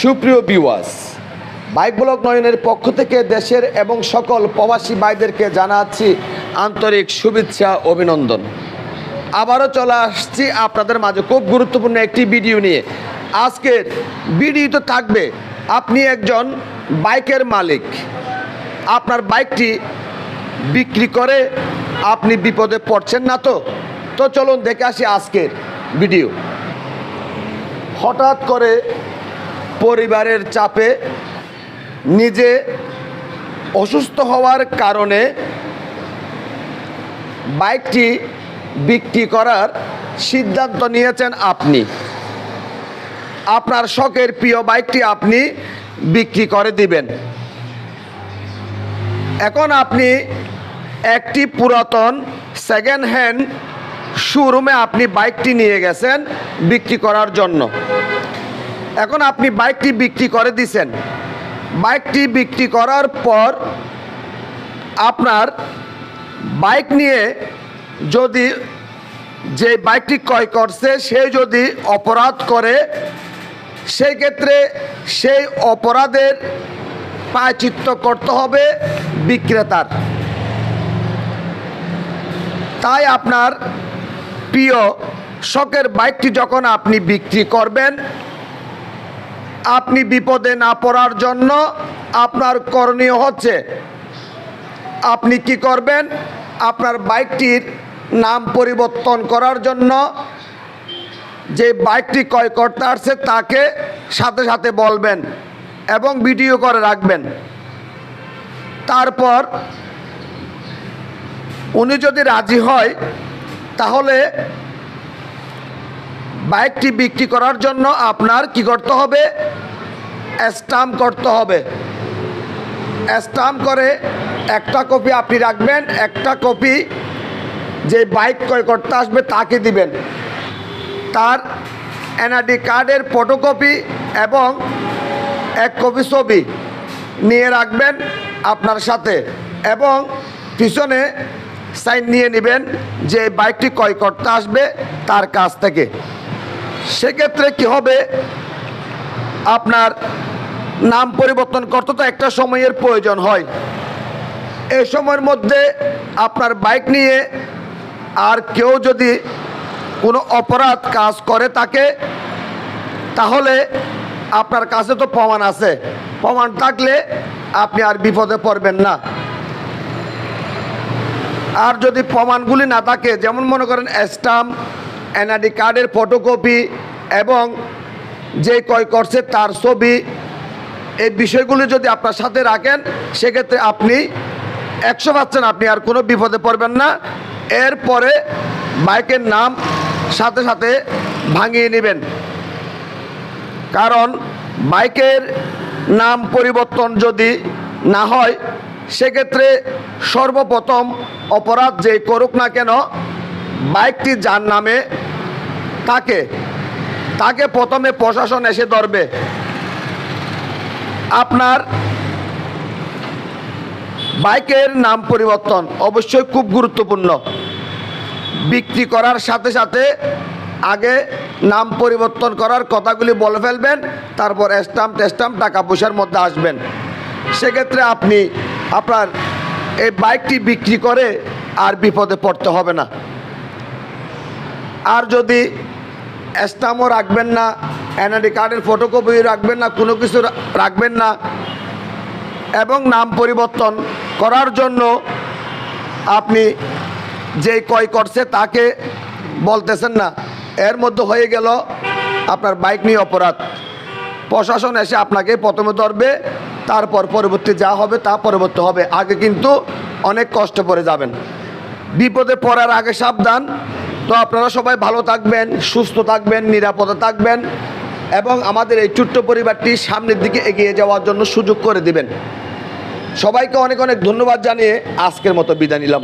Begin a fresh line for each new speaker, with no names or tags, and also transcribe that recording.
সুপ্রিয় viewers, bike blog নয়নের পক্ষ থেকে দেশের এবং সকল প্রবাসী ভাইদেরকে জানাচ্ছি আন্তরিক শুভেচ্ছা অভিনন্দন। আবারও চলে আসছি আপনাদের মাঝে খুব গুরুত্বপূর্ণ একটি ভিডিও নিয়ে। আজকের ভিডিওতে থাকবে, আপনি একজন বাইকের মালিক, আপনার বাইকটি বিক্রি করে আপনি বিপদে পড়ছেন না তো চলুন দেখে আসি আজকের ভিডিও। হঠাৎ করে পরিবারের চাপে নিজে অসুস্থ হওয়ার কারণে বাইকটি বিক্রি করার সিদ্ধান্ত নিয়েছেন আপনি। আপনার শখের প্রিয় বাইকটি আপনি বিক্রি করে দিবেন। এখন আপনি একটি পুরাতন সেকেন্ড হ্যান্ড শোরুমে আপনি বাইকটি নিয়ে গেছেন বিক্রি করার জন্য। এখন আপনি বাইকটি বিক্রি করে দিয়েছেন। বাইকটি বিক্রি করার পর আপনার বাইক নিয়ে যদি যে বাইকটি ক্রয় করছে সে যদি অপরাধ করে, সেই ক্ষেত্রে সেই অপরাধের প্রায়শ্চিত্ত করতে হবে বিক্রেতার। তাই আপনার প্রিয় শখের বাইকটি যখন আপনি বিক্রি করবেন, আপনি বিপদে না পড়ার জন্য আপনার করণীয় হচ্ছে, আপনি কি করবেন, আপনার বাইকটির নাম পরিবর্তন করার জন্য যে বাইকটি ক্রয় করতে আসছে তাকে সাথে সাথে বলবেন এবং ভিডিও করে রাখবেন। তারপর উনি যদি রাজি হয় তাহলে বাইকটি বিক্রি করার জন্য আপনার কি করতে হবে, স্ট্যাম্প করতে হবে। স্ট্যাম্প করে একটা কপি আপনি রাখবেন, একটা কপি যে বাইক ক্রয় করতে আসবে তাকে দিবেন। তার এনআইডি কার্ডের ফটোকপি এবং এক কপি ছবি নিয়ে রাখবেন আপনার সাথে, এবং পিছনে সাইন নিয়ে নেবেন যে বাইকটি ক্রয় করতে আসবে তার কাছ থেকে। সেক্ষেত্রে কি হবে, আপনার নাম পরিবর্তন করতে তো একটা সময়ের প্রয়োজন হয়। এই সময়ের মধ্যে আপনার বাইক নিয়ে আর কেউ যদি কোনো অপরাধ কাজ করে থাকে, তাহলে আপনার কাছে তো প্রমাণ আছে, প্রমাণ থাকলে আপনি আর বিপদে পড়বেন না। আর যদি প্রমাণগুলি না থাকে, যেমন মনে করেন স্ট্যাম্প, এনআইডি কার্ডের ফটোকপি এবং যে ক্রয় করছে তার ছবি, এই বিষয়গুলি যদি আপনার সাথে রাখেন, সেক্ষেত্রে আপনি 100% আপনি আর কোনো বিপদে পড়বেন না। এরপরে বাইকের নাম সাথে সাথে ভাঙিয়ে নেবেন, কারণ বাইকের নাম পরিবর্তন যদি না হয় সেক্ষেত্রে সর্বপ্রথম অপরাধ যে করুক না কেন, বাইকটি যার নামে তাকে প্রথমে প্রশাসন এসে ধরবে। আপনার বাইকের নাম পরিবর্তন অবশ্যই খুব গুরুত্বপূর্ণ। বিক্রি করার সাথে সাথে আগে নাম পরিবর্তন করার কথাগুলি বলে ফেলবেন, তারপর স্ট্যাম্প টাকা পয়সার মধ্যে আসবেন। সেক্ষেত্রে আপনি আপনার এই বাইকটি বিক্রি করে আর বিপদে পড়তে হবে না। আর যদি স্ট্যাম্পও রাখবেন না, এনআইডি কার্ডের ফটোকপি রাখবেন না, কোনো কিছু রাখবেন না, এবং নাম পরিবর্তন করার জন্য আপনি যেই ক্রয় করছে তাকে বলতেছেন না, এর মধ্যে হয়ে গেল আপনার বাইক নিয়ে অপরাধ। প্রশাসন এসে আপনাকে প্রথমে ধরবে, তারপর পরবর্তী যা হবে তা পরবর্তী হবে। আগে কিন্তু অনেক কষ্ট পড়ে যাবেন। বিপদে পড়ার আগে সাবধান। তো আপনারা সবাই ভালো থাকবেন, সুস্থ থাকবেন, নিরাপদে থাকবেন এবং আমাদের এই ছোট্ট পরিবারটি সামনের দিকে এগিয়ে যাওয়ার জন্য সুযোগ করে দিবেন। সবাইকে অনেক অনেক ধন্যবাদ জানিয়ে আজকের মতো বিদায় নিলাম।